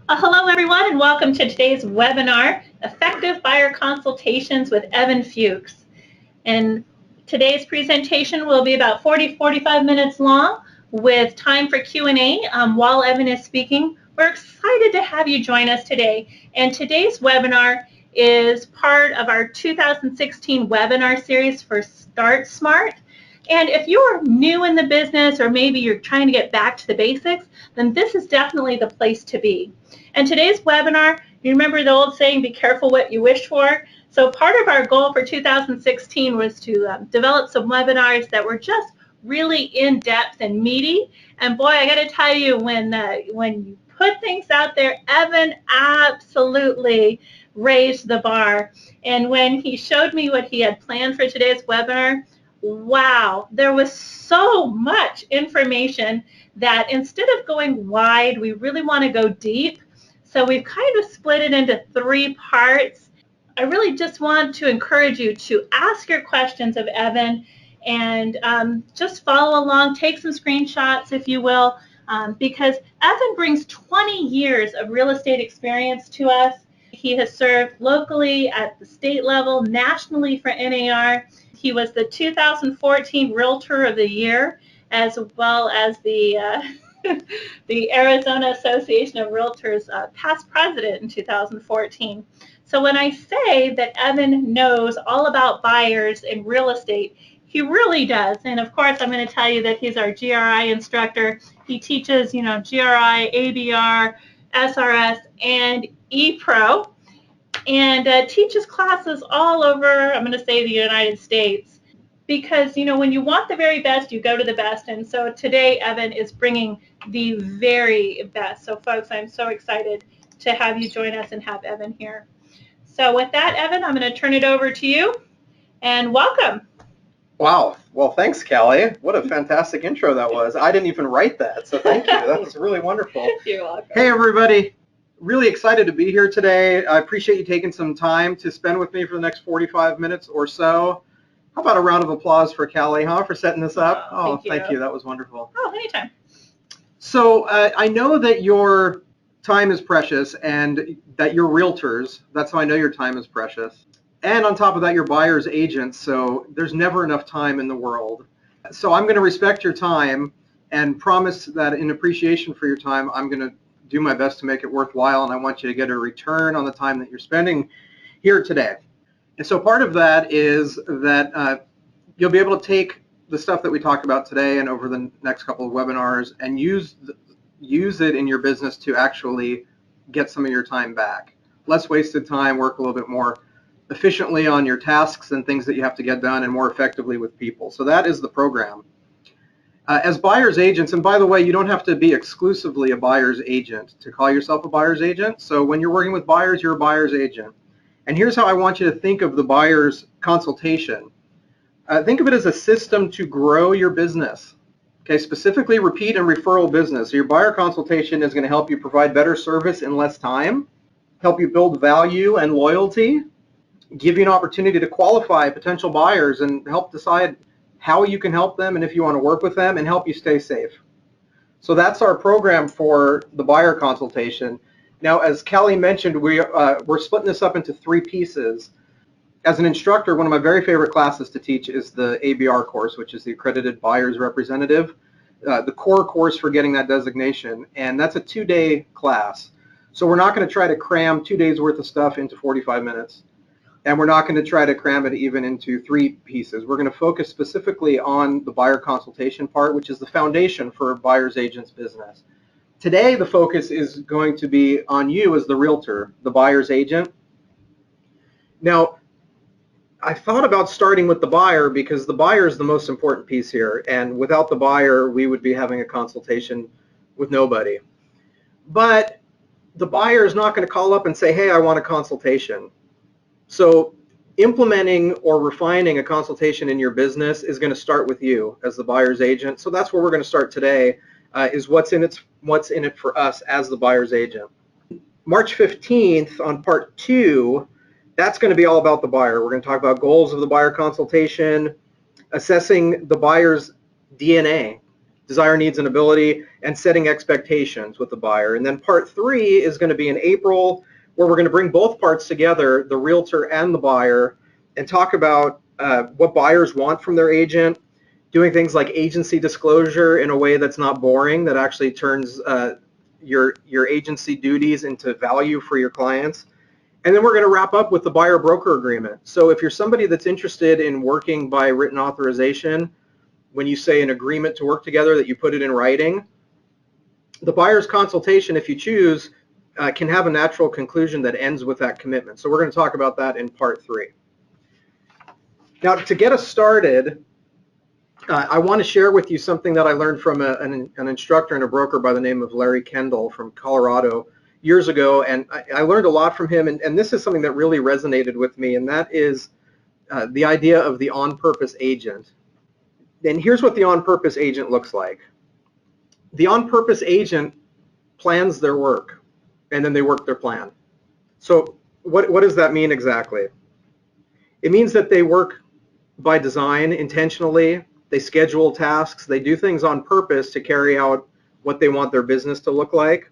Hello everyone and welcome to today's webinar, Effective Buyer Consultations with Evan Fuchs. And today's presentation will be about 45 minutes long with time for Q&A while Evan is speaking. We're excited to have you join us today. And today's webinar is part of our 2016 webinar series for Start Smart. And if you're new in the business or maybe you're trying to get back to the basics, then this is definitely the place to be. And today's webinar, you remember the old saying, be careful what you wish for? So part of our goal for 2016 was to develop some webinars that were just really in-depth and meaty. And boy, I got to tell you, when you put things out there, Evan absolutely raised the bar. And when he showed me what he had planned for today's webinar, wow, there was so much information that instead of going wide, we really want to go deep. So we've kind of split it into 3 parts. I really just want to encourage you to ask your questions of Evan and just follow along, take some screenshots if you will, because Evan brings 20 years of real estate experience to us. He has served locally at the state level, nationally for NAR. He was the 2014 Realtor of the Year, as well as the the Arizona Association of Realtors past president in 2014. So when I say that Evan knows all about buyers in real estate, he really does. And of course, I'm going to tell you that he's our GRI instructor. He teaches, GRI, ABR, SRS, and ePro, and teaches classes all over, I'm going to say, the United States. Because, when you want the very best, you go to the best. And so today, Evan is bringing the very best. So folks, I'm so excited to have you join us and have Evan here. So with that, Evan, I'm going to turn it over to you, and welcome. Wow. Well, thanks, Callie. What a fantastic intro that was. I didn't even write that, so thank you. That was really wonderful. You're welcome. Hey, everybody. Really excited to be here today. I appreciate you taking some time to spend with me for the next 45 minutes or so. How about a round of applause for Callie, for setting this up? Oh, thank you. That was wonderful. Oh, anytime. So I know that your time is precious and that you're realtors. That's how I know your time is precious. And on top of that, you're buyer's agents, so there's never enough time in the world. So I'm going to respect your time and promise that in appreciation for your time, I'm going to do my best to make it worthwhile, and I want you to get a return on the time that you're spending here today. And so part of that is that you'll be able to take the stuff that we talked about today and over the next couple of webinars and use it in your business to actually get some of your time back. Less wasted time, work a little bit more efficiently on your tasks and things that you have to get done, and more effectively with people. So that is the program. As buyer's agents, and by the way, you don't have to be exclusively a buyer's agent to call yourself a buyer's agent. So when you're working with buyers, you're a buyer's agent. And here's how I want you to think of the buyer's consultation. Think of it as a system to grow your business. Okay, specifically repeat and referral business. So your buyer consultation is going to help you provide better service in less time, help you build value and loyalty, give you an opportunity to qualify potential buyers and help decide how you can help them and if you want to work with them, and help you stay safe. So that's our program for the buyer consultation. Now, as Callie mentioned, we're splitting this up into 3 pieces. As an instructor, one of my very favorite classes to teach is the ABR course, which is the Accredited Buyer's Representative, the core course for getting that designation, and that's a 2-day class. So we're not going to try to cram 2 days worth of stuff into 45 minutes. And we're not going to try to cram it even into 3 pieces. We're going to focus specifically on the buyer consultation part, which is the foundation for a buyer's agent's business. Today, the focus is going to be on you as the realtor, the buyer's agent. Now, I thought about starting with the buyer because the buyer is the most important piece here. And without the buyer, we would be having a consultation with nobody. But the buyer is not going to call up and say, hey, I want a consultation. So implementing or refining a consultation in your business is going to start with you as the buyer's agent. So that's where we're going to start today, is what's in it for us as the buyer's agent. March 15th on part 2, that's going to be all about the buyer. We're going to talk about goals of the buyer consultation, assessing the buyer's DNA, desire, needs, and ability, and setting expectations with the buyer. And then part 3 is going to be in April, where we're going to bring both parts together, the realtor and the buyer, and talk about what buyers want from their agent, doing things like agency disclosure in a way that's not boring, that actually turns your agency duties into value for your clients. And then we're going to wrap up with the buyer-broker agreement. So if you're somebody that's interested in working by written authorization, when you say an agreement to work together, that you put it in writing, the buyer's consultation, if you choose, can have a natural conclusion that ends with that commitment. So we're going to talk about that in part 3. Now, to get us started, I want to share with you something that I learned from an instructor and a broker by the name of Larry Kendall from Colorado years ago, and I learned a lot from him, and this is something that really resonated with me, and that is the idea of the on-purpose agent. And here's what the on-purpose agent looks like. The on-purpose agent plans their work, and then they work their plan. So what does that mean exactly? It means that they work by design intentionally. They schedule tasks. They do things on purpose to carry out what they want their business to look like.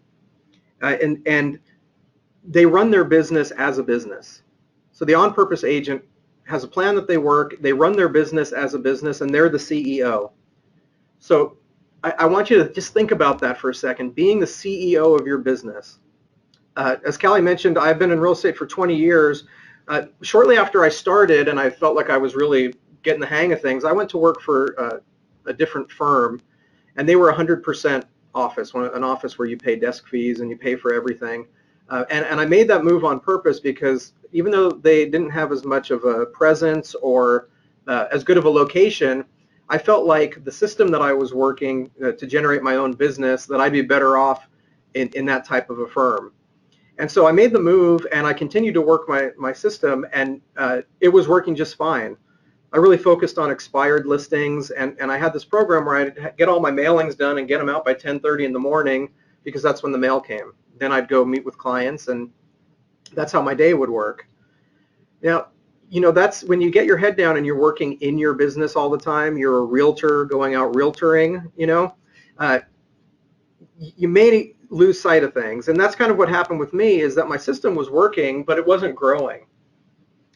And they run their business as a business. So the on-purpose agent has a plan that they work. They run their business as a business, and they're the CEO. So I want you to just think about that for a second, being the CEO of your business. As Callie mentioned, I've been in real estate for 20 years. Shortly after I started, and I felt like I was really getting the hang of things, I went to work for a different firm, and they were 100% office, an office where you pay desk fees and you pay for everything. And I made that move on purpose because even though they didn't have as much of a presence or as good of a location, I felt like the system that I was working to generate my own business, that I'd be better off in that type of a firm. And so I made the move, and I continued to work my system, and it was working just fine. I really focused on expired listings, and I had this program where I'd get all my mailings done and get them out by 10:30 in the morning, because that's when the mail came. Then I'd go meet with clients, and that's how my day would work. Now, you know, that's when you get your head down and you're working in your business all the time, you're a realtor going out realtoring, you know, you may lose sight of things. And that's kind of what happened with me, is that my system was working, but it wasn't growing.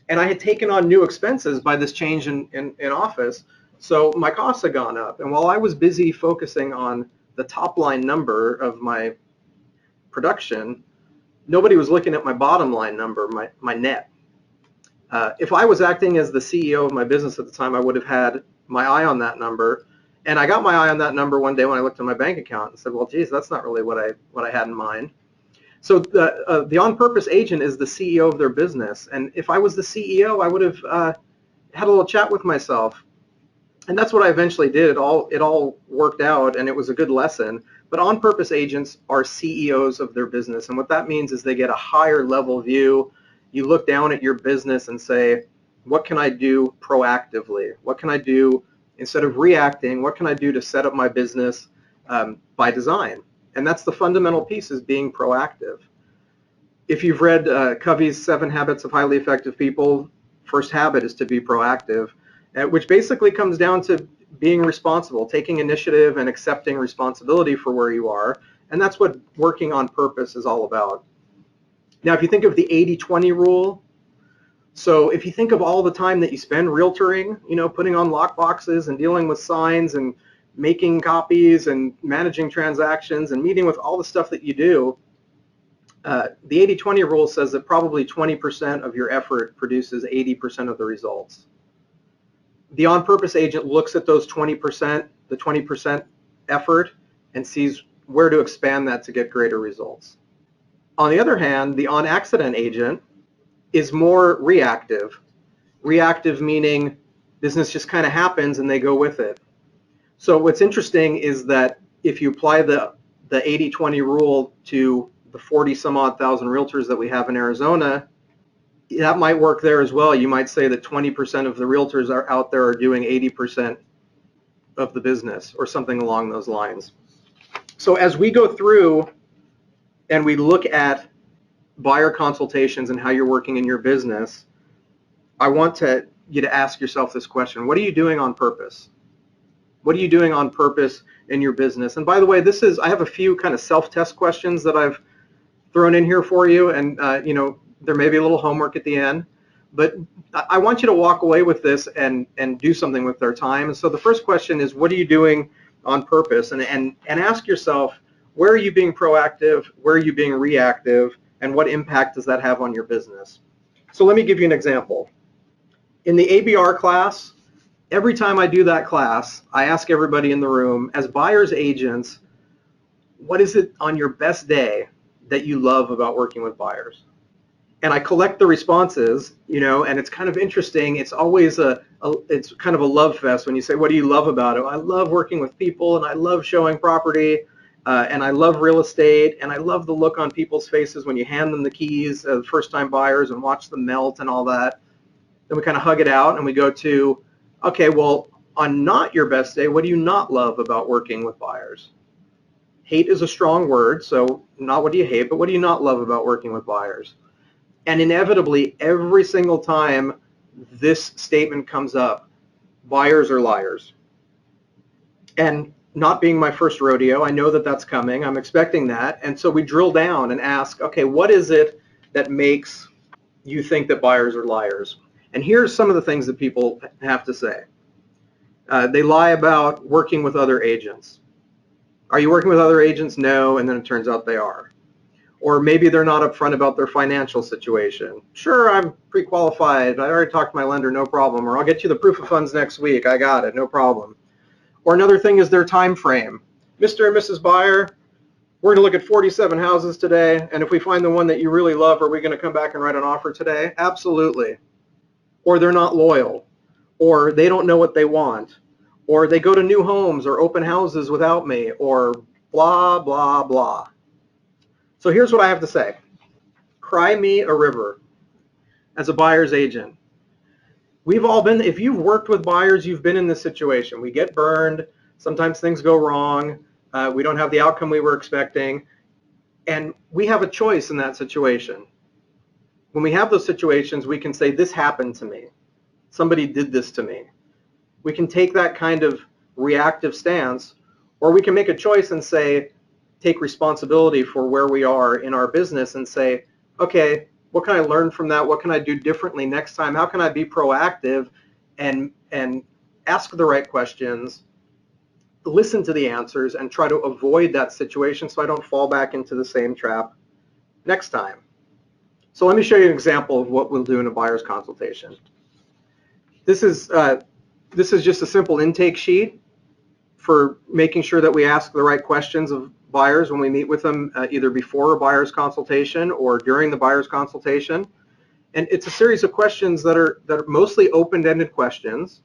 And I had taken on new expenses by this change in office, so my costs had gone up. And while I was busy focusing on the top line number of my production, nobody was looking at my bottom line number, my net. If I was acting as the CEO of my business at the time, I would have had my eye on that number. And I got my eye on that number one day when I looked at my bank account and said, well, geez, that's not really what I had in mind. So the on-purpose agent is the CEO of their business. And if I was the CEO, I would have had a little chat with myself. And that's what I eventually did. It all worked out, and it was a good lesson. But on-purpose agents are CEOs of their business. And what that means is they get a higher level view. You look down at your business and say, what can I do proactively? What can I do instead of reacting? What can I do to set up my business by design? And that's the fundamental piece, is being proactive. If you've read Covey's 7 Habits of Highly Effective People, first habit is to be proactive, which basically comes down to being responsible, taking initiative and accepting responsibility for where you are. And that's what working on purpose is all about. Now, if you think of the 80-20 rule, so if you think of all the time that you spend realtoring, you know, putting on lock boxes and dealing with signs and making copies and managing transactions and meeting with all the stuff that you do, the 80-20 rule says that probably 20% of your effort produces 80% of the results. The on-purpose agent looks at those 20%, the 20% effort, and sees where to expand that to get greater results. On the other hand, the on-accident agent is more reactive. Reactive meaning business just kind of happens and they go with it. So what's interesting is that if you apply the 80-20 rule to the 40 some odd thousand realtors that we have in Arizona, that might work there as well. You might say that 20% of the realtors are out there are doing 80% of the business, or something along those lines. So as we go through and we look at buyer consultations and how you're working in your business, I want you to ask yourself this question: what are you doing on purpose? What are you doing on purpose in your business? And by the way, I have a few kind of self-test questions that I've thrown in here for you, and there may be a little homework at the end, but I want you to walk away with this and do something with their time. And so the first question is, what are you doing on purpose? And ask yourself, where are you being proactive? Where are you being reactive? And what impact does that have on your business? So let me give you an example. In the ABR class, every time I do that class, I ask everybody in the room, as buyer's agents, what is it on your best day that you love about working with buyers? And I collect the responses, and it's kind of interesting. It's always it's kind of a love fest when you say, what do you love about it? I love working with people, and I love showing property, and I love real estate, and I love the look on people's faces when you hand them the keys as first-time buyers and watch them melt and all that. Then we kind of hug it out and we go to, okay, well, on not your best day, what do you not love about working with buyers? Hate is a strong word, so not what do you hate, but what do you not love about working with buyers? And inevitably, every single time this statement comes up, buyers are liars. And not being my first rodeo, I know that that's coming. I'm expecting that. And so we drill down and ask, okay, what is it that makes you think that buyers are liars? And here's some of the things that people have to say. They lie about working with other agents. Are you working with other agents? No, and then it turns out they are. Or maybe they're not upfront about their financial situation. Sure, I'm pre-qualified. I already talked to my lender, no problem. Or I'll get you the proof of funds next week. I got it, no problem. Or another thing is their time frame. Mr. and Mrs. Buyer, we're going to look at 47 houses today, and if we find the one that you really love, are we going to come back and write an offer today? Absolutely. Or they're not loyal, or they don't know what they want, or they go to new homes or open houses without me, or blah, blah, blah. So here's what I have to say. Cry me a river as a buyer's agent. We've all been, if you've worked with buyers, you've been in this situation. We get burned. Sometimes things go wrong. We don't have the outcome we were expecting. And we have a choice in that situation. When we have those situations, we can say, this happened to me. Somebody did this to me. We can take that kind of reactive stance, or we can make a choice and say, take responsibility for where we are in our business and say, okay, what can I learn from that? What can I do differently next time? How can I be proactive and ask the right questions, listen to the answers, and try to avoid that situation so I don't fall back into the same trap next time? So let me show you an example of what we'll do in a buyer's consultation. This is just a simple intake sheet for making sure that we ask the right questions of buyers when we meet with them, either before a buyer's consultation or during the buyer's consultation. And it's a series of questions that are mostly open-ended questions.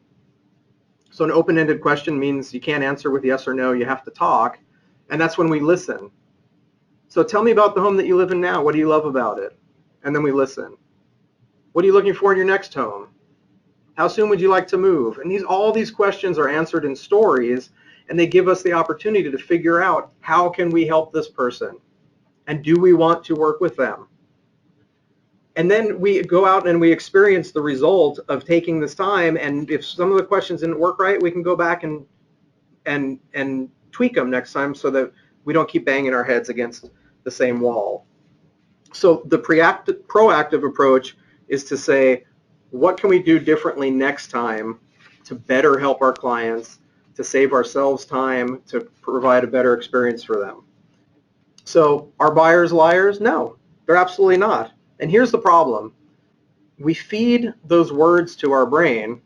So an open-ended question means you can't answer with yes or no, you have to talk, and that's when we listen. So tell me about the home that you live in now. What do you love about it? And then we listen. What are you looking for in your next home? How soon would you like to move? And all these questions are answered in stories, and they give us the opportunity to figure out, how can we help this person? And do we want to work with them? And then we go out and we experience the result of taking this time, and if some of the questions didn't work right, we can go back and tweak them next time so that we don't keep banging our heads against the same wall. So the proactive approach is to say, what can we do differently next time to better help our clients, to save ourselves time, to provide a better experience for them? So are buyers liars? No, they're absolutely not. And here's the problem. We feed those words to our brain,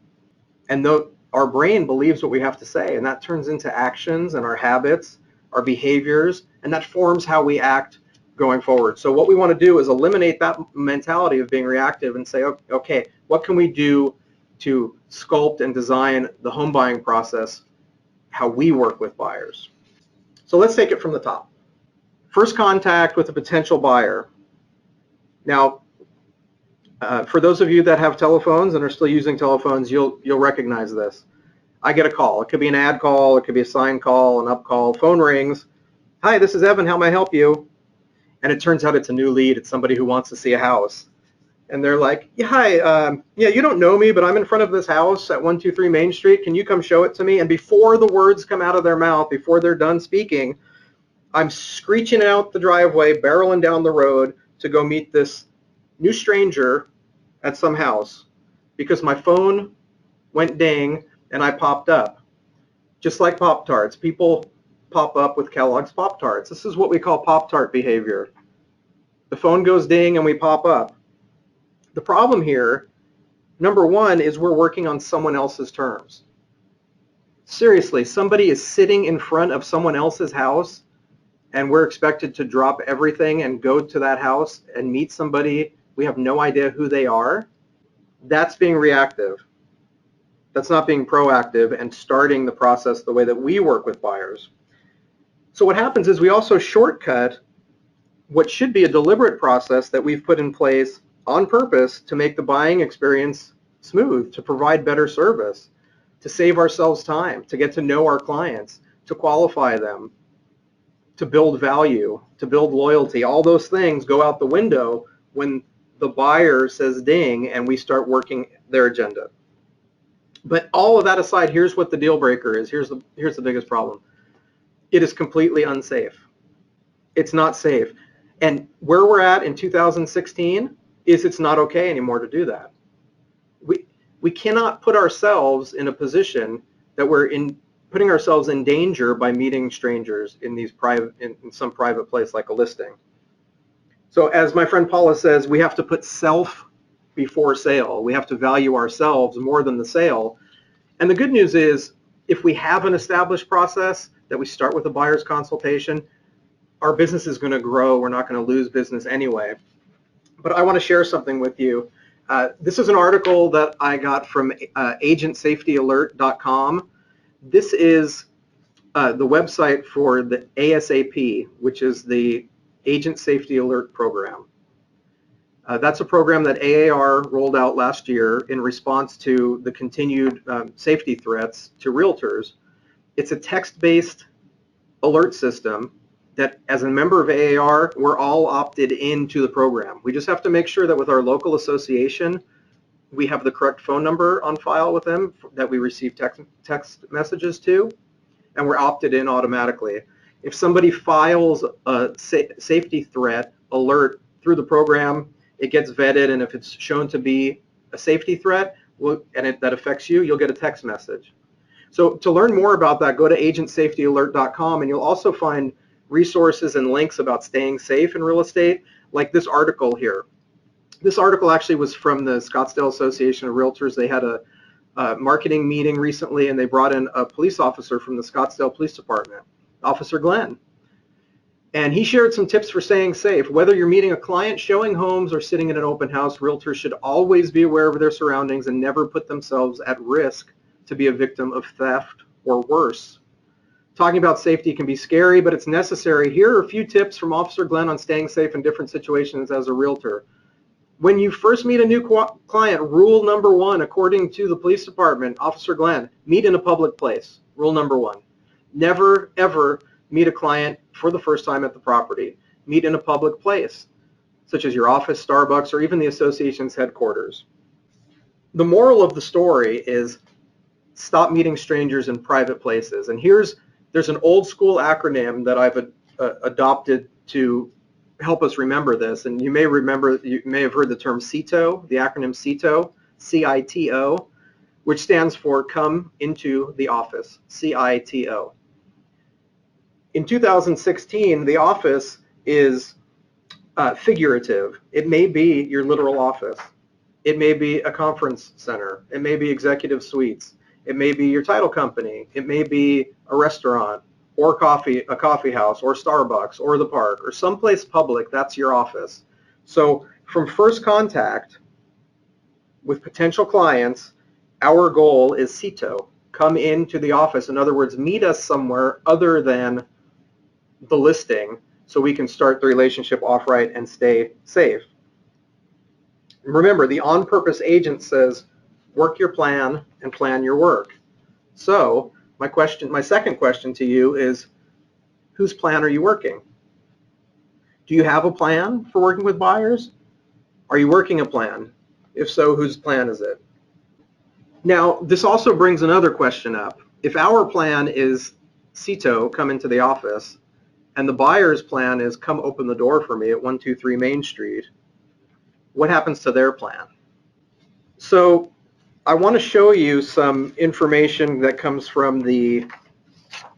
and our brain believes what we have to say, and that turns into actions and our habits, our behaviors, and that forms how we act going forward. So what we want to do is eliminate that mentality of being reactive and say, okay, what can we do to sculpt and design the home buying process, how we work with buyers? So let's take it from the top. First contact with a potential buyer. Now, for those of you that have telephones and are still using telephones, you'll recognize this. I get a call. It could be an ad call, it could be a sign call, an up call, phone rings. Hi, this is Evan, how may I help you? And it turns out it's a new lead. It's somebody who wants to see a house. and they're like, yeah, hi, yeah, you don't know me, but I'm in front of this house at 123 Main Street. Can you come show it to me? And before the words come out of their mouth, before they're done speaking, I'm screeching out the driveway, barreling down the road to go meet this new stranger at some house because my phone went ding and I popped up. Just like Pop-Tarts, people pop up with Kellogg's Pop-Tarts. This is what we call Poptart behavior. The phone goes ding and we pop up. The problem here, number one, is we're working on someone else's terms. Seriously, somebody is sitting in front of someone else's house and we're expected to drop everything and go to that house and meet somebody we have no idea who they are. That's being reactive. That's not being proactive and starting the process the way that we work with buyers. So what happens is we also shortcut what should be a deliberate process that we've put in place on purpose to make the buying experience smooth, to provide better service, to save ourselves time, to get to know our clients, to qualify them, to build value, to build loyalty. All those things go out the window when the buyer says ding and we start working their agenda. But all of that aside, here's what the deal breaker is. Here's the biggest problem. It is completely unsafe. It's not safe. And where we're at in 2016 is it's not okay anymore to do that. We cannot put ourselves in a position that we're putting ourselves in danger by meeting strangers in some private place like a listing. So as my friend Paula says, we have to put self before sale. We have to value ourselves more than the sale. And the good news is, if we have an established process that we start with a buyer's consultation, our business is going to grow. We're not going to lose business anyway. But I want to share something with you. This is an article that I got from agentsafetyalert.com. This is the website for the ASAP, which is the Agent Safety Alert Program. That's a program that AAR rolled out last year in response to the continued safety threats to realtors. It's a text-based alert system that, as a member of AAR, we're all opted into the program. We just have to make sure that with our local association, we have the correct phone number on file with them that we receive text messages to, and we're opted in automatically. If somebody files a safety threat alert through the program, it gets vetted, and if it's shown to be a safety threat that affects you, you'll get a text message. So to learn more about that, go to agentsafetyalert.com, and you'll also find resources and links about staying safe in real estate, like this article here. This article actually was from the Scottsdale Association of Realtors. They had a marketing meeting recently, and they brought in a police officer from the Scottsdale Police Department, Officer Glenn. And he shared some tips for staying safe. Whether you're meeting a client, showing homes, or sitting in an open house, realtors should always be aware of their surroundings and never put themselves at risk to be a victim of theft or worse. Talking about safety can be scary, but it's necessary. Here are a few tips from Officer Glenn on staying safe in different situations as a realtor. When you first meet a new client, rule number one, according to the police department, Officer Glenn, meet in a public place. Rule number one. Never, ever meet a client for the first time at the property. Meet in a public place, such as your office, Starbucks, or even the association's headquarters. The moral of the story is stop meeting strangers in private places. And there's an old school acronym that I've adopted to help us remember this. And you may have heard the term cito, the acronym cito, C-I-T-O, which stands for come into the office, C-I-T-O. In 2016, the office is figurative. It may be your literal office. It may be a conference center. It may be executive suites. It may be your title company. It may be a restaurant or a coffee house or Starbucks or the park or someplace public. That's your office. So from first contact with potential clients, our goal is cito, come into the office. In other words, meet us somewhere other than the listing so we can start the relationship off right and stay safe. Remember, the on-purpose agent says, work your plan and plan your work. So my second question to you is, whose plan are you working? Do you have a plan for working with buyers? Are you working a plan? If so, whose plan is it? Now, this also brings another question up. If our plan is cito, come into the office, and the buyer's plan is come open the door for me at 123 Main Street, what happens to their plan? So I want to show you some information that comes from the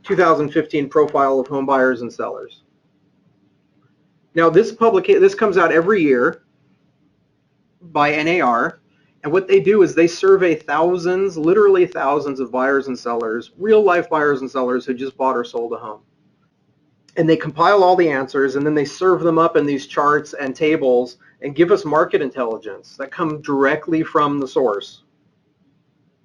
2015 Profile of Home Buyers and Sellers. Now this comes out every year by NAR, and what they do is they survey thousands, literally thousands of buyers and sellers, real life buyers and sellers who just bought or sold a home. And they compile all the answers, and then they serve them up in these charts and tables and give us market intelligence that come directly from the source.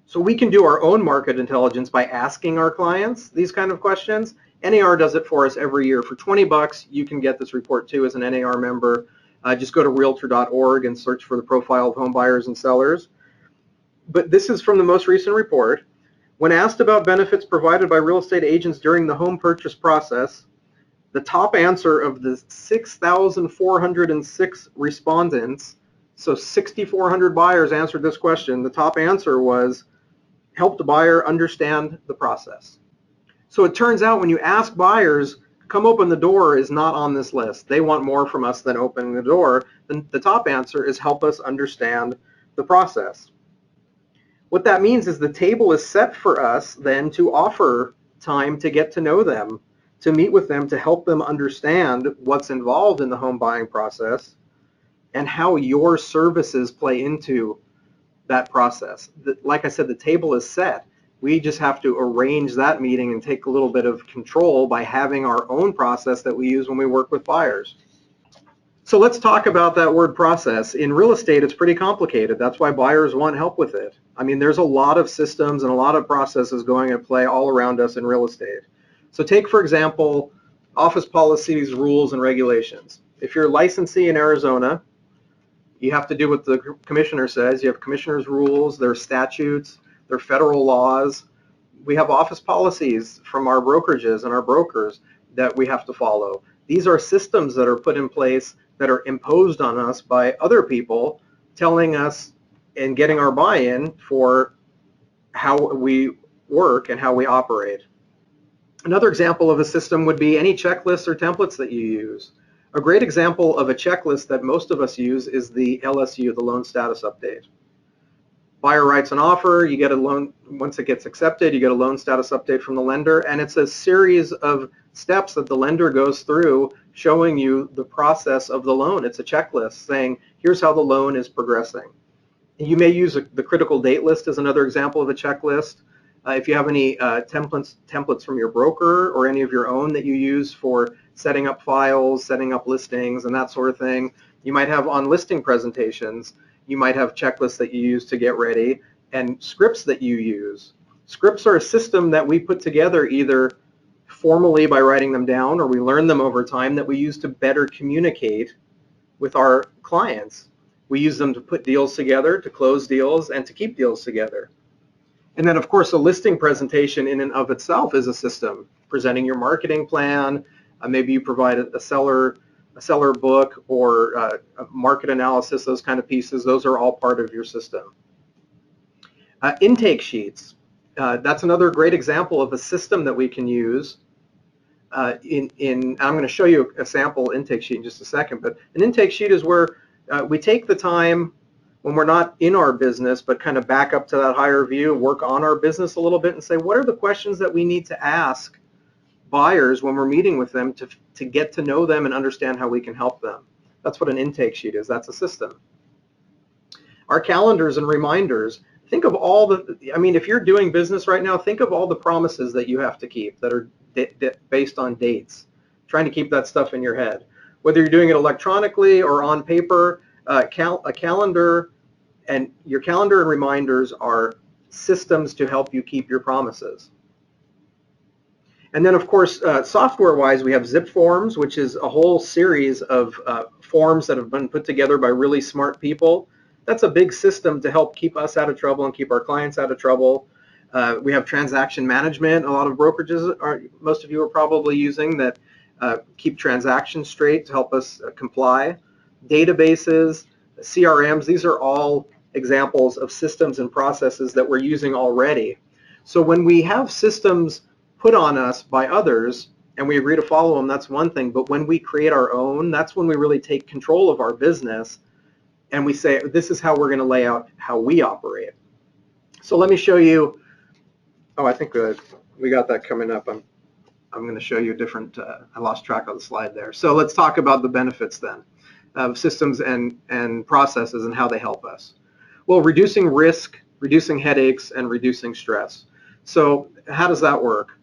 So we can do our own market intelligence by asking our clients these kind of questions. NAR does it for us every year. For 20 bucks, you can get this report too as an NAR member. Just go to realtor.org and search for the Profile of Home Buyers and Sellers. But this is from the most recent report. When asked about benefits provided by real estate agents during the home purchase process, the top answer of the 6,406 respondents, so 6,400 buyers answered this question, the top answer was, help the buyer understand the process. So it turns out when you ask buyers, come open the door is not on this list. They want more from us than opening the door. Then the top answer is help us understand the process. What that means is the table is set for us then to offer time to get to know them, to meet with them, to help them understand what's involved in the home buying process and how your services play into that process. Like I said, the table is set. We just have to arrange that meeting and take a little bit of control by having our own process that we use when we work with buyers. So let's talk about that word process. In real estate, it's pretty complicated. That's why buyers want help with it. I mean, there's a lot of systems and a lot of processes going at play all around us in real estate. So take, for example, office policies, rules, and regulations. If you're a licensee in Arizona, you have to do what the commissioner says. You have commissioner's rules, there are statutes, there are federal laws. We have office policies from our brokerages and our brokers that we have to follow. These are systems that are put in place that are imposed on us by other people telling us and getting our buy-in for how we work and how we operate. Another example of a system would be any checklists or templates that you use. A great example of a checklist that most of us use is the LSU, the loan status update. Buyer writes an offer, you get a loan, once it gets accepted, you get a loan status update from the lender, and it's a series of steps that the lender goes through showing you the process of the loan. It's a checklist saying, here's how the loan is progressing. You may use the critical date list as another example of a checklist. If you have any templates from your broker or any of your own that you use for setting up files, setting up listings, and that sort of thing, you might have on listing presentations, you might have checklists that you use to get ready and scripts that you use. Scripts are a system that we put together either formally by writing them down or we learn them over time that we use to better communicate with our clients. We use them to put deals together, to close deals, and to keep deals together. And then, of course, a listing presentation in and of itself is a system. Presenting your marketing plan, maybe you provide a seller book or a market analysis, those kind of pieces. Those are all part of your system. Intake sheets. That's another great example of a system that we can use. I'm going to show you a sample intake sheet in just a second, but an intake sheet is where we take the time when we're not in our business, but kind of back up to that higher view, work on our business a little bit and say, what are the questions that we need to ask buyers when we're meeting with them to get to know them and understand how we can help them. That's what an intake sheet is. That's a system. Our calendars and reminders. Think of all if you're doing business right now, think of all the promises that you have to keep that are based on dates. Trying to keep that stuff in your head. Whether you're doing it electronically or on paper, a calendar and your calendar and reminders are systems to help you keep your promises. And then, of course, software-wise, we have zip forms, which is a whole series of forms that have been put together by really smart people. That's a big system to help keep us out of trouble and keep our clients out of trouble. We have transaction management. A lot of brokerages, most of you are probably using that keep transactions straight to help us comply. Databases, CRMs, these are all examples of systems and processes that we're using already. So when we have systems put on us by others and we agree to follow them, that's one thing. But when we create our own, that's when we really take control of our business and we say, this is how we're going to lay out how we operate. So let me show you. Oh, I think we got that coming up. I'm going to show you a different, I lost track of the slide there. So let's talk about the benefits then of systems and processes and how they help us. Well, reducing risk, reducing headaches, and reducing stress. So how does that work?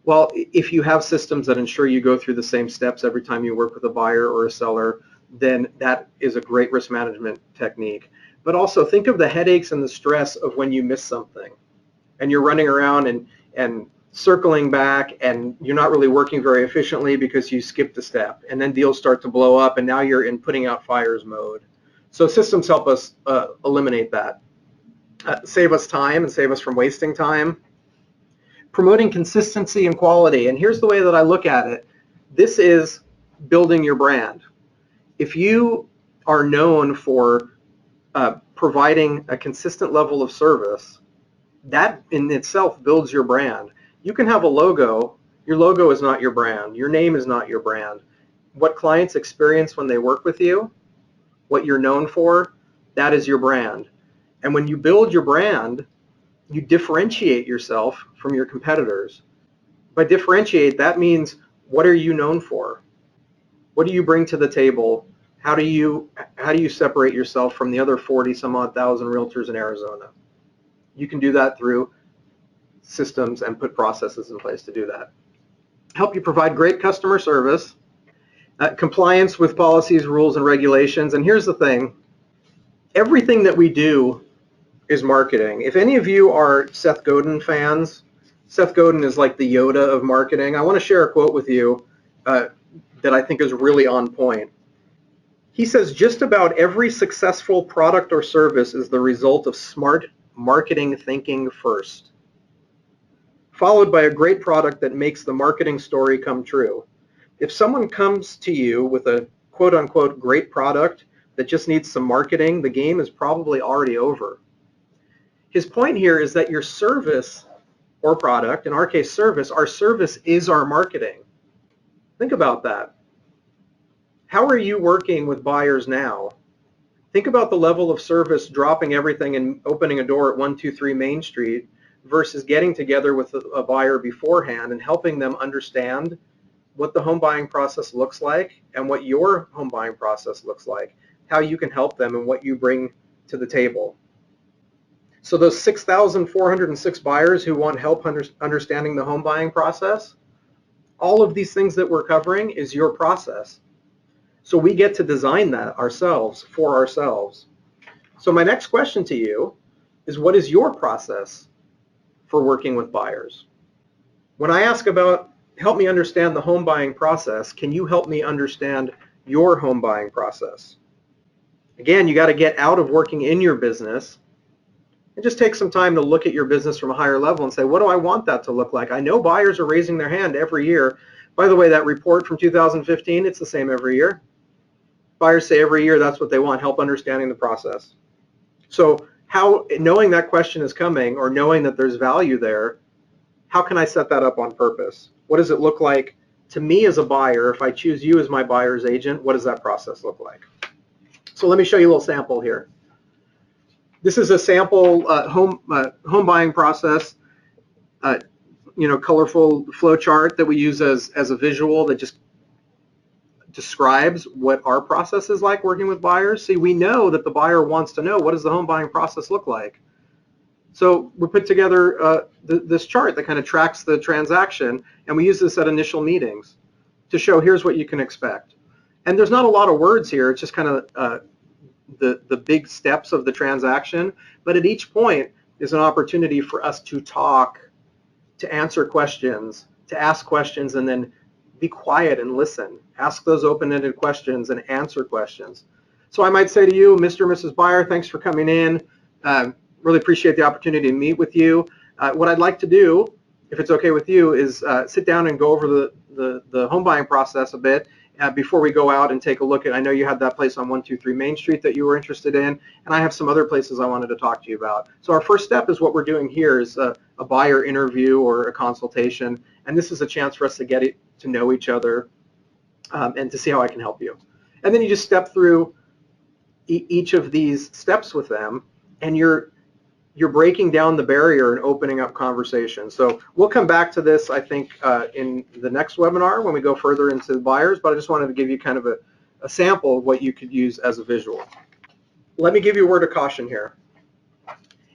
Well, if you have systems that ensure you go through the same steps every time you work with a buyer or a seller, then that is a great risk management technique. But also think of the headaches and the stress of when you miss something and you're running around and circling back and you're not really working very efficiently because you skipped a step, and then deals start to blow up and now you're in putting out fires mode. So systems help us eliminate that, save us time and save us from wasting time. Promoting consistency and quality, and here's the way that I look at it. This is building your brand. If you are known for providing a consistent level of service, that in itself builds your brand. You can have a logo. Your logo is not your brand. Your name is not your brand. What clients experience when they work with you, what you're known for, that is your brand. And when you build your brand, you differentiate yourself from your competitors. By differentiate, that means what are you known for? What do you bring to the table? How do you separate yourself from the other 40 some odd thousand realtors in Arizona? You can do that through systems and put processes in place to do that. Help you provide great customer service, compliance with policies, rules, and regulations. And here's the thing, everything that we do is marketing. If any of you are Seth Godin fans, Seth Godin is like the Yoda of marketing. I want to share a quote with you that I think is really on point. He says, just about every successful product or service is the result of smart marketing thinking first, followed by a great product that makes the marketing story come true. If someone comes to you with a quote-unquote great product that just needs some marketing, the game is probably already over. His point here is that your service or product, in our case service, our service is our marketing. Think about that. How are you working with buyers now? Think about the level of service, dropping everything and opening a door at 123 Main Street versus getting together with a buyer beforehand and helping them understand what the home buying process looks like and what your home buying process looks like, how you can help them and what you bring to the table. So those 6,406 buyers who want help understanding the home buying process, all of these things that we're covering is your process. So we get to design that ourselves for ourselves. So my next question to you is, what is your process for working with buyers? When I ask about help me understand the home buying process, can you help me understand your home buying process? Again, you got to get out of working in your business and just take some time to look at your business from a higher level and say, what do I want that to look like? I know buyers are raising their hand every year. By the way, that report from 2015, it's the same every year. Buyers say every year that's what they want, help understanding the process. So how, knowing that question is coming or knowing that there's value there, how can I set that up on purpose? What does it look like to me as a buyer? If I choose you as my buyer's agent, what does that process look like? So let me show you a little sample here. This is a sample home buying process, colorful flow chart that we use as a visual that just describes what our process is like working with buyers. See, we know that the buyer wants to know, what does the home buying process look like? So we put together this chart that kind of tracks the transaction, and we use this at initial meetings to show here's what you can expect. And there's not a lot of words here. It's just kind of the big steps of the transaction. But at each point is an opportunity for us to talk, to answer questions, to ask questions, and then be quiet and listen. Ask those open-ended questions and answer questions. So I might say to you, Mr. and Mrs. Buyer, thanks for coming in. Really appreciate the opportunity to meet with you. What I'd like to do, if it's okay with you, is sit down and go over the home buying process a bit before we go out and take a look at, I know you had that place on 123 Main Street that you were interested in, and I have some other places I wanted to talk to you about. So our first step is what we're doing here is a buyer interview or a consultation, and this is a chance for us to get to know each other and to see how I can help you. And then you just step through each of these steps with them, and you're breaking down the barrier and opening up conversation. So we'll come back to this, I think, in the next webinar when we go further into the buyers, but I just wanted to give you kind of a sample of what you could use as a visual. Let me give you a word of caution here.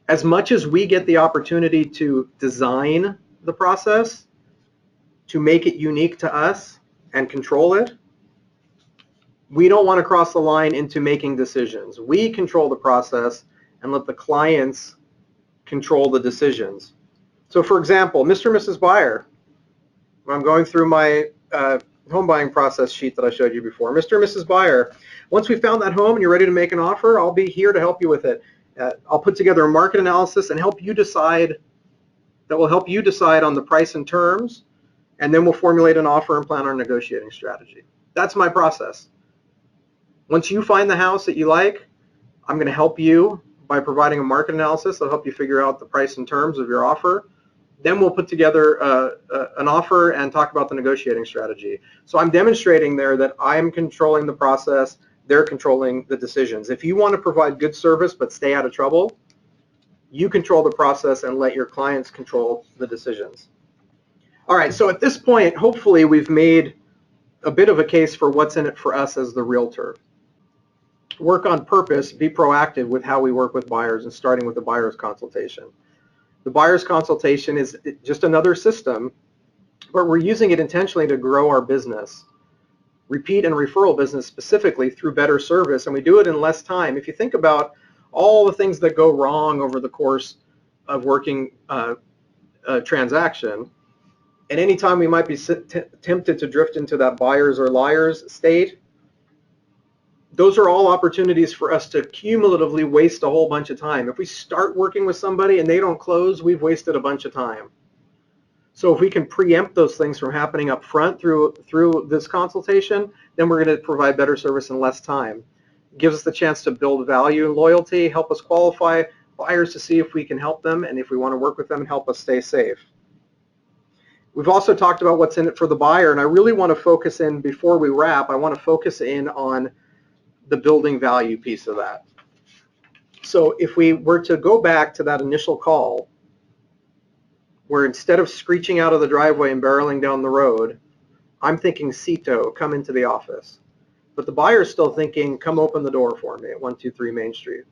As much as we get the opportunity to design the process, to make it unique to us and control it, we don't want to cross the line into making decisions. We control the process and let the clients control the decisions. So for example, Mr. and Mrs. Buyer, when I'm going through my home buying process sheet that I showed you before, Mr. and Mrs. Buyer, once we found that home and you're ready to make an offer, I'll be here to help you with it. I'll put together a market analysis and help you decide, that will help you decide on the price and terms, and then we'll formulate an offer and plan our negotiating strategy. That's my process. Once you find the house that you like, I'm going to help you by providing a market analysis. I'll help you figure out the price and terms of your offer. Then we'll put together an offer and talk about the negotiating strategy. So I'm demonstrating there that I'm controlling the process, they're controlling the decisions. If you want to provide good service but stay out of trouble, you control the process and let your clients control the decisions. All right, so at this point, hopefully we've made a bit of a case for what's in it for us as the realtor. Work on purpose, be proactive with how we work with buyers, and starting with the buyer's consultation. The buyer's consultation is just another system, but we're using it intentionally to grow our business, repeat and referral business specifically through better service, and we do it in less time. If you think about all the things that go wrong over the course of working a transaction, and any time we might be tempted to drift into that buyers or liars state, those are all opportunities for us to cumulatively waste a whole bunch of time. If we start working with somebody and they don't close, we've wasted a bunch of time. So if we can preempt those things from happening up front through this consultation, then we're going to provide better service in less time. It gives us the chance to build value and loyalty, help us qualify buyers to see if we can help them, and if we want to work with them, help us stay safe. We've also talked about what's in it for the buyer, and I really want to focus in, before we wrap, I want to focus in on the building value piece of that. So if we were to go back to that initial call, where instead of screeching out of the driveway and barreling down the road, I'm thinking cito, come into the office. But the buyer's still thinking, come open the door for me at 123 Main Street.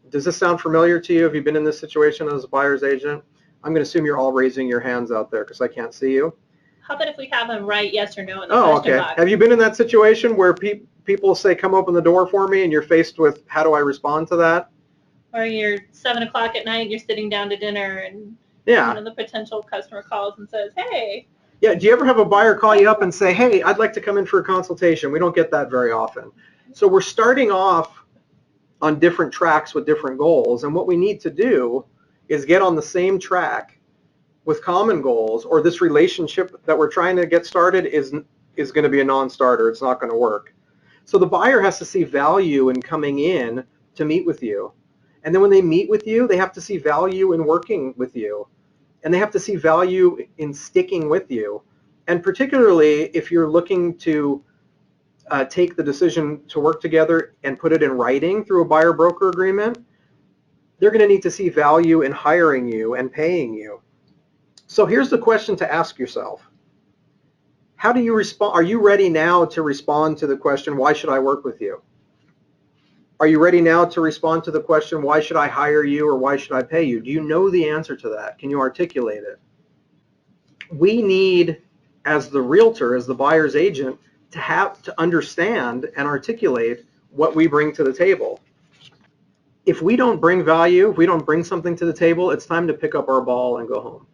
Does this sound familiar to you? Have you been in this situation as a buyer's agent? I'm going to assume you're all raising your hands out there because I can't see you. How about if we have them write yes or no in the question box? Have you been in that situation where people say, come open the door for me, and you're faced with, how do I respond to that? Or you're 7 o'clock at night, you're sitting down to dinner, and one of the potential customer calls and says, hey. Yeah, do you ever have a buyer call you up and say, hey, I'd like to come in for a consultation? We don't get that very often. So we're starting off on different tracks with different goals, and what we need to do is get on the same track with common goals, or this relationship that we're trying to get started is going to be a non-starter. It's not going to work. So the buyer has to see value in coming in to meet with you. And then when they meet with you, they have to see value in working with you. And they have to see value in sticking with you. And particularly if you're looking to take the decision to work together and put it in writing through a buyer-broker agreement, they're going to need to see value in hiring you and paying you. So here's the question to ask yourself. How do you respond? Are you ready now to respond to the question, why should I work with you? Are you ready now to respond to the question, why should I hire you, or why should I pay you? Do you know the answer to that? Can you articulate it? We need, as the realtor, as the buyer's agent, to have to understand and articulate what we bring to the table. If we don't bring value, if we don't bring something to the table, it's time to pick up our ball and go home.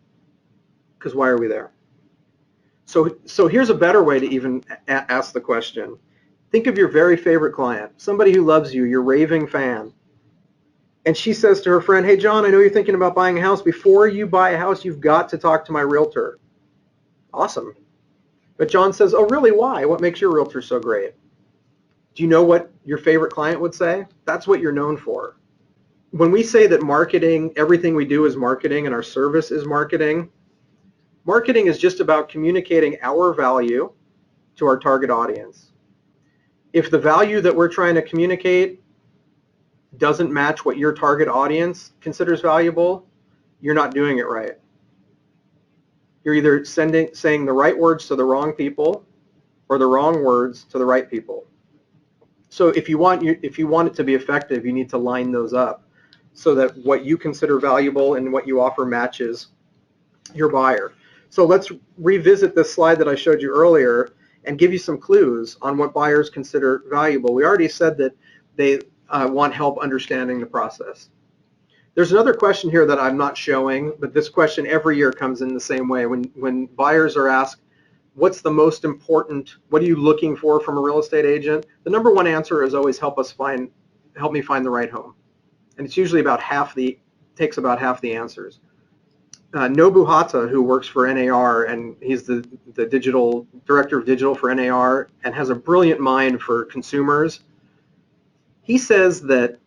Because why are we there? So here's a better way to even ask the question. Think of your very favorite client, somebody who loves you, your raving fan. And she says to her friend, hey, John, I know you're thinking about buying a house. Before you buy a house, you've got to talk to my realtor. Awesome. But John says, oh, really, why? What makes your realtor so great? Do you know what your favorite client would say? That's what you're known for. When we say that marketing, everything we do is marketing and our service is marketing, marketing is just about communicating our value to our target audience. If the value that we're trying to communicate doesn't match what your target audience considers valuable, you're not doing it right. You're either saying the right words to the wrong people or the wrong words to the right people. So if you want it to be effective, you need to line those up so that what you consider valuable and what you offer matches your buyer. So let's revisit this slide that I showed you earlier and give you some clues on what buyers consider valuable. We already said that they want help understanding the process. There's another question here that I'm not showing, but this question every year comes in the same way. When buyers are asked, what's the most important, what are you looking for from a real estate agent? The number one answer is always help me find the right home. And it's usually takes about half the answers. Nobu Hata, who works for NAR, and he's the director of digital for NAR and has a brilliant mind for consumers. He says that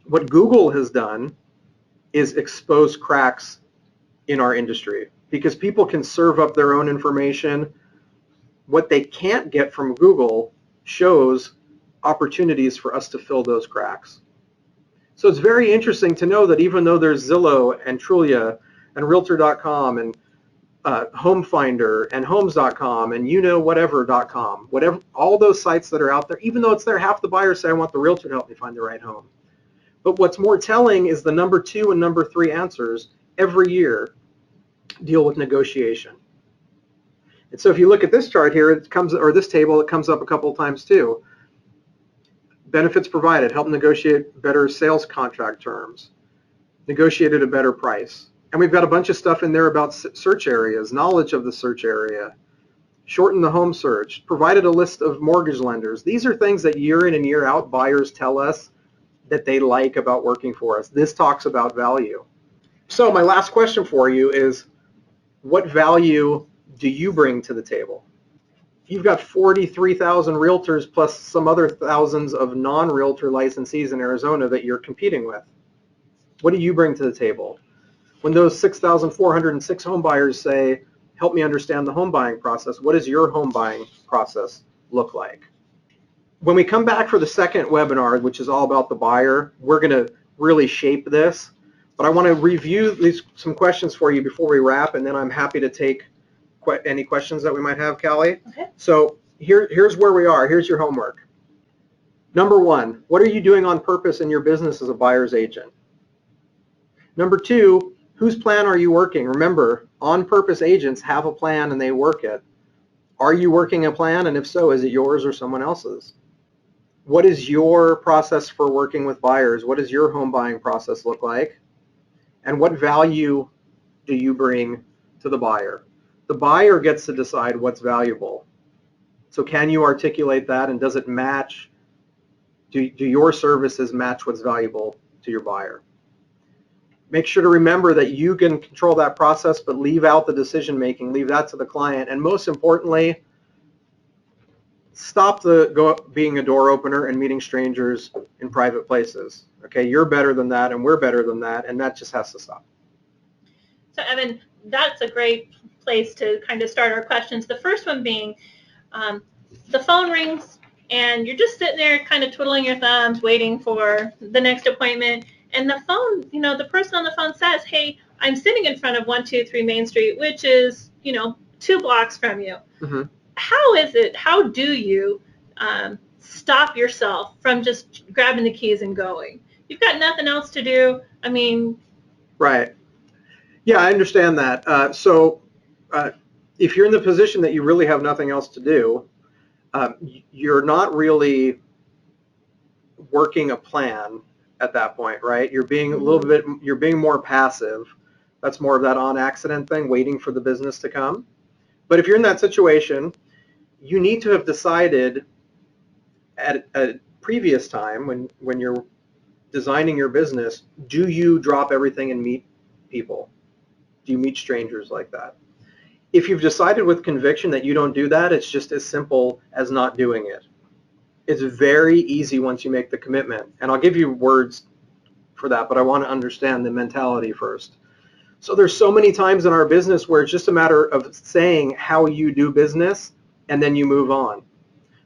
what Google has done is expose cracks in our industry because people can serve up their own information. What they can't get from Google shows opportunities for us to fill those cracks. So it's very interesting to know that even though there's Zillow and Trulia and Realtor.com and Home Finder and Homes.com and whatever.com, all those sites that are out there, even though it's there, half the buyers say, I want the realtor to help me find the right home. But what's more telling is the number 2 and number 3 answers every year deal with negotiation. And so if you look at this chart here, this table, it comes up a couple of times too. Benefits provided, help negotiate better sales contract terms, negotiated a better price. And we've got a bunch of stuff in there about search areas, knowledge of the search area, shorten the home search, provided a list of mortgage lenders. These are things that year in and year out buyers tell us that they like about working for us. This talks about value. So my last question for you is, what value do you bring to the table? You've got 43,000 realtors plus some other thousands of non-realtor licensees in Arizona that you're competing with. What do you bring to the table? When those 6,406 home buyers say, help me understand the home buying process, what does your home buying process look like? When we come back for the second webinar, which is all about the buyer, we're going to really shape this. But I want to review some questions for you before we wrap, and then I'm happy to take any questions that we might have, Callie. Okay. So here's where we are. Here's your homework. Number 1, what are you doing on purpose in your business as a buyer's agent? Number 2, whose plan are you working? Remember, on-purpose agents have a plan and they work it. Are you working a plan? And if so, is it yours or someone else's? What is your process for working with buyers? What does your home buying process look like? And what value do you bring to the buyer? The buyer gets to decide what's valuable. So can you articulate that, and does it match? Do your services match what's valuable to your buyer? Make sure to remember that you can control that process, but leave out the decision making, leave that to the client. And most importantly, stop being a door opener and meeting strangers in private places. Okay, you're better than that, and we're better than that, and that just has to stop. So Evan, that's a great place to kind of start our questions. The first one being, the phone rings and you're just sitting there kind of twiddling your thumbs waiting for the next appointment, and the phone, the person on the phone says, hey, I'm sitting in front of 123 Main Street, which is, 2 blocks from you. Mm-hmm. How do you stop yourself from just grabbing the keys and going? You've got nothing else to do. Right. Yeah, I understand that. So if you're in the position that you really have nothing else to do, you're not really working a plan at that point, right? You're being you're being more passive. That's more of that on accident thing, waiting for the business to come. But if you're in that situation, you need to have decided at a previous time when you're designing your business, do you drop everything and meet people? Do you meet strangers like that? If you've decided with conviction that you don't do that, it's just as simple as not doing it. It's very easy once you make the commitment. And I'll give you words for that, but I want to understand the mentality first. So there's so many times in our business where it's just a matter of saying how you do business, and then you move on.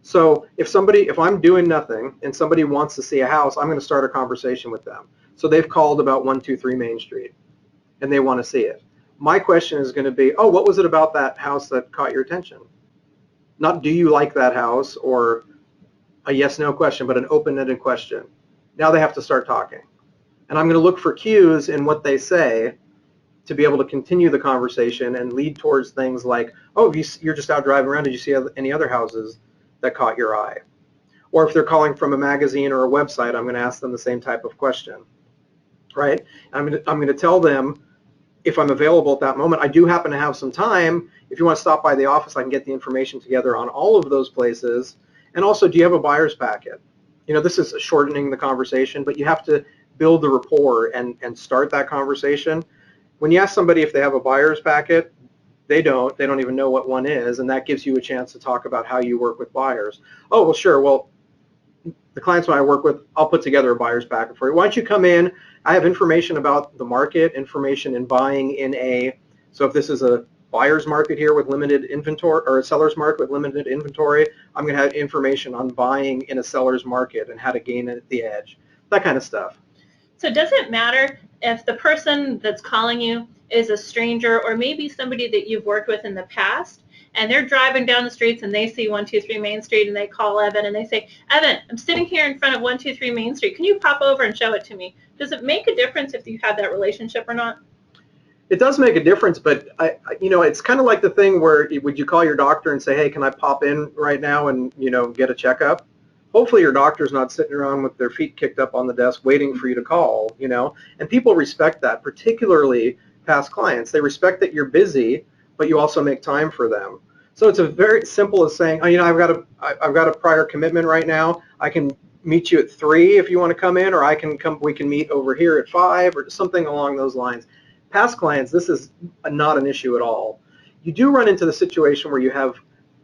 So if I'm doing nothing and somebody wants to see a house, I'm going to start a conversation with them. So they've called about 123 Main Street and they want to see it. My question is going to be, oh, what was it about that house that caught your attention? Not do you like that house or a yes/no question, but an open-ended question. Now they have to start talking. And I'm going to look for cues in what they say to be able to continue the conversation and lead towards things like, oh, you're just out driving around, did you see any other houses that caught your eye? Or if they're calling from a magazine or a website, I'm going to ask them the same type of question, right? I'm going to tell them, if I'm available at that moment, I do happen to have some time. If you want to stop by the office, I can get the information together on all of those places. And also, do you have a buyer's packet? This is shortening the conversation, but you have to build the rapport and start that conversation. When you ask somebody if they have a buyer's packet, they don't even know what one is, and that gives you a chance to talk about how you work with buyers. Oh, well, sure. Well, the clients I work with, I'll put together a buyer's packet for you. Why don't you come in? I have information about the market, information in buying so if this is a buyer's market here with limited inventory, or a seller's market with limited inventory, I'm going to have information on buying in a seller's market and how to gain at the edge, that kind of stuff. So does it matter if the person that's calling you is a stranger or maybe somebody that you've worked with in the past, and they're driving down the streets and they see 123 Main Street and they call Evan and they say, Evan, I'm sitting here in front of 123 Main Street. Can you pop over and show it to me? Does it make a difference if you have that relationship or not? It does make a difference, but it's kind of like the thing where would you call your doctor and say, hey, can I pop in right now and get a checkup? Hopefully your doctor's not sitting around with their feet kicked up on the desk waiting for you to call, and people respect that, particularly past clients. They respect that you're busy, but you also make time for them. So it's a very simple as saying, oh, I've got a prior commitment right now. I can meet you at 3 if you want to come in, or we can meet over here at 5, or something along those lines. Past clients, this is not an issue at all. You do run into the situation where you have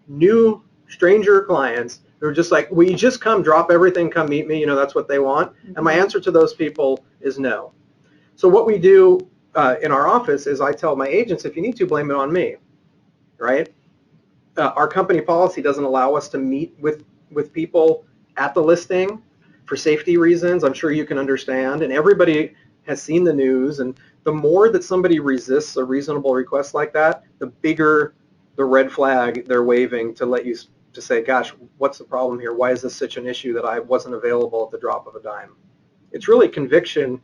new stranger clients who are just like, will you just come, drop everything, come meet me, that's what they want. And my answer to those people is no. So what we do in our office is I tell my agents, if you need to, blame it on me, right? Our company policy doesn't allow us to meet with people at the listing for safety reasons. I'm sure you can understand, and everybody has seen the news, and the more that somebody resists a reasonable request like that, the bigger the red flag they're waving to say, gosh, what's the problem here? Why is this such an issue that I wasn't available at the drop of a dime? It's really conviction,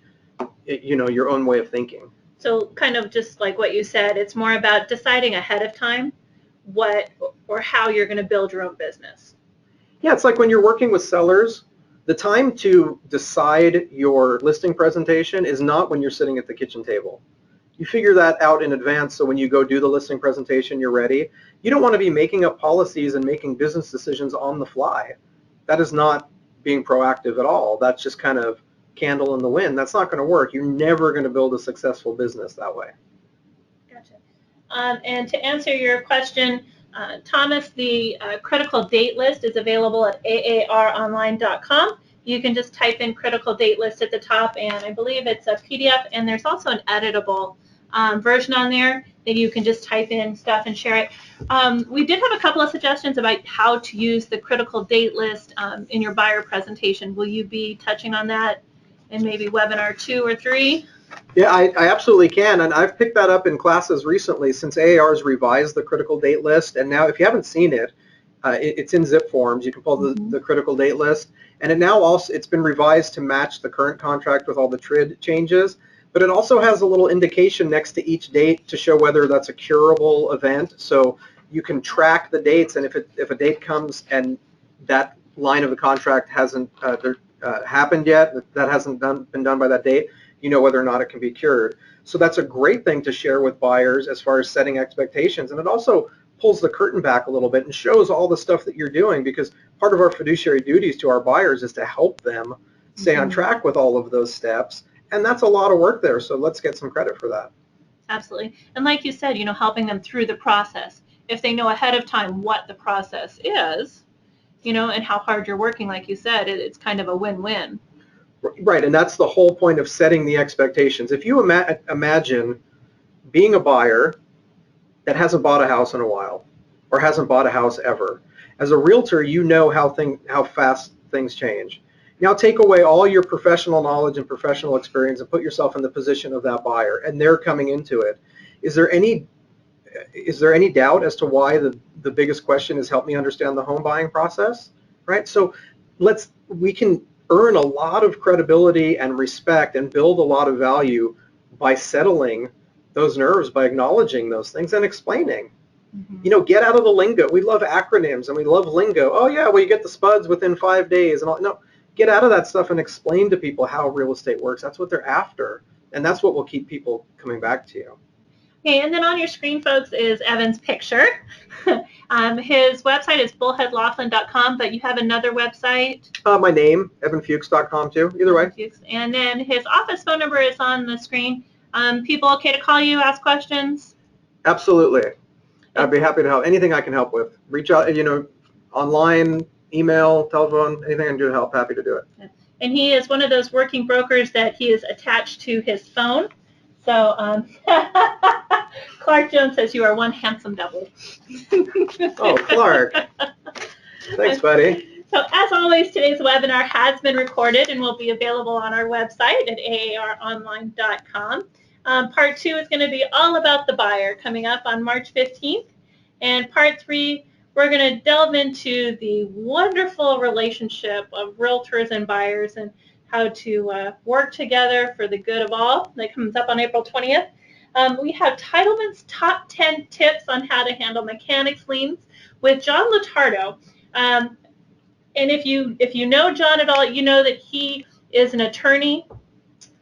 your own way of thinking. So kind of just like what you said, it's more about deciding ahead of time what or how you're going to build your own business. Yeah, it's like when you're working with sellers, the time to decide your listing presentation is not when you're sitting at the kitchen table. You figure that out in advance, so when you go do the listing presentation, you're ready. You don't want to be making up policies and making business decisions on the fly. That is not being proactive at all. That's just kind of candle in the wind. That's not going to work. You're never going to build a successful business that way. Gotcha. And to answer your question, Thomas, the critical date list is available at aaronline.com. You can just type in critical date list at the top, and I believe it's a PDF, and there's also an editable version on there that you can just type in stuff and share it. We did have a couple of suggestions about how to use the critical date list in your buyer presentation. Will you be touching on that in maybe webinar 2 or 3? Yeah, I absolutely can, and I've picked that up in classes recently since AAR's revised the critical date list, and now if you haven't seen it, it's in zip forms. You can pull the critical date list, and it's been revised to match the current contract with all the TRID changes, but it also has a little indication next to each date to show whether that's a curable event, so you can track the dates, and if a date comes and that line of the contract hasn't happened yet, that hasn't been done by that date, you know whether or not it can be cured. So that's a great thing to share with buyers as far as setting expectations, and it also pulls the curtain back a little bit and shows all the stuff that you're doing, because part of our fiduciary duties to our buyers is to help them stay on track with all of those steps, and that's a lot of work there, so let's get some credit for that. Absolutely. And like you said, helping them through the process. If they know ahead of time what the process is, and how hard you're working, like you said, it's kind of a win-win. Right, and that's the whole point of setting the expectations. If you imagine being a buyer that hasn't bought a house in a while or hasn't bought a house ever, as a realtor, you know how fast things change. Now take away all your professional knowledge and professional experience and put yourself in the position of that buyer, and they're coming into it. Is there any doubt as to why the biggest question is help me understand the home buying process, right? So we can earn a lot of credibility and respect and build a lot of value by settling those nerves, by acknowledging those things and explaining. Mm-hmm. Get out of the lingo. We love acronyms and we love lingo. Oh yeah, well you get the spuds within 5 days and all. No, get out of that stuff and explain to people how real estate works. That's what they're after, and that's what will keep people coming back to you. Okay, and then on your screen, folks, is Evan's picture. His website is bullheadlaughlin.com, but you have another website? My name, evanfuchs.com too, either way. Fuchs. And then his office phone number is on the screen. People okay to call you, ask questions? Absolutely. I'd be happy to help. Anything I can help with. Reach out, online, email, telephone, anything I can do to help, happy to do it. And he is one of those working brokers that he is attached to his phone. So Clark Jones says you are one handsome devil. Oh, Clark. Thanks, buddy. So as always, today's webinar has been recorded and will be available on our website at aaronline.com. Part 2 is going to be all about the buyer coming up on March 15th. And Part 3, we're going to delve into the wonderful relationship of realtors and buyers and how to work together for the good of all. That comes up on April 20th. We have Titleman's Top 10 Tips on How to Handle Mechanics Liens with John Lutardo. And if you know John at all, you know that he is an attorney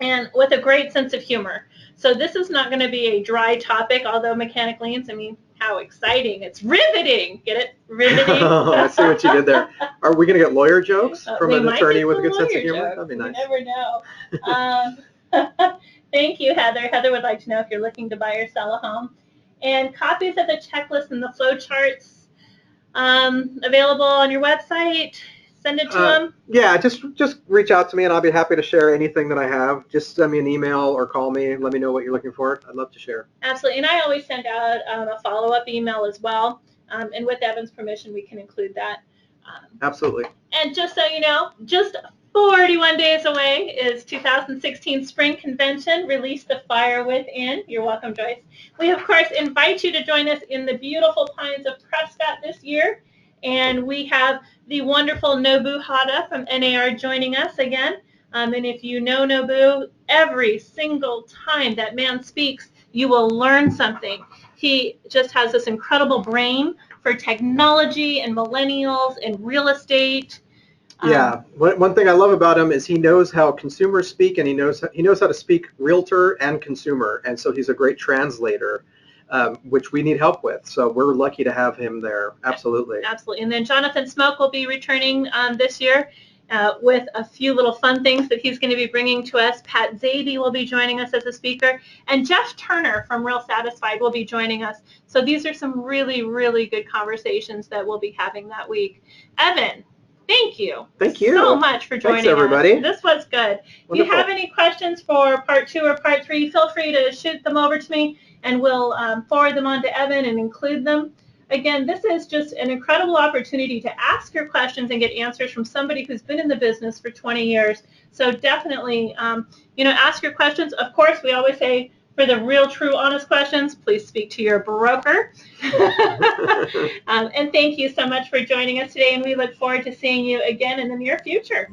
and with a great sense of humor. So this is not going to be a dry topic, although mechanic liens, I mean, how exciting. It's riveting. Get it? Riveting. I see what you did there. Are we going to get lawyer jokes from an attorney with a good sense of humor? Jokes. That'd be nice. You never know. Thank you, Heather. Heather would like to know if you're looking to buy or sell a home. And copies of the checklist and the flow charts available on your website. Send it to them? Yeah, just reach out to me and I'll be happy to share anything that I have. Just send me an email or call me and let me know what you're looking for. I'd love to share. Absolutely. And I always send out a follow-up email as well. And with Evan's permission, we can include that. Absolutely. And just so you know, just 41 days away is 2016 Spring Convention, Release the Fire Within. You're welcome, Joyce. We, of course, invite you to join us in the beautiful Pines of Prescott this year. And we have the wonderful Nobu Hata from NAR joining us again. And if you know Nobu, every single time that man speaks, you will learn something. He just has this incredible brain for technology and millennials and real estate. Yeah, one thing I love about him is he knows how consumers speak, and he knows how to speak realtor and consumer, and so he's a great translator. Which we need help with. So we're lucky to have him there. Absolutely. Absolutely. And then Jonathan Smoke will be returning this year with a few little fun things that he's going to be bringing to us. Pat Zaby will be joining us as a speaker. And Jeff Turner from Real Satisfied will be joining us. So these are some really, really good conversations that we'll be having that week. Evan, thank you. Thank you so much for joining Thanks, everybody. us. This was good. Wonderful. If you have any questions for Part 2 or Part 3, feel free to shoot them over to me, and we'll forward them on to Evan and include them. Again, this is just an incredible opportunity to ask your questions and get answers from somebody who's been in the business for 20 years. So definitely, ask your questions. Of course, we always say, for the real, true, honest questions, please speak to your broker. And thank you so much for joining us today, and we look forward to seeing you again in the near future.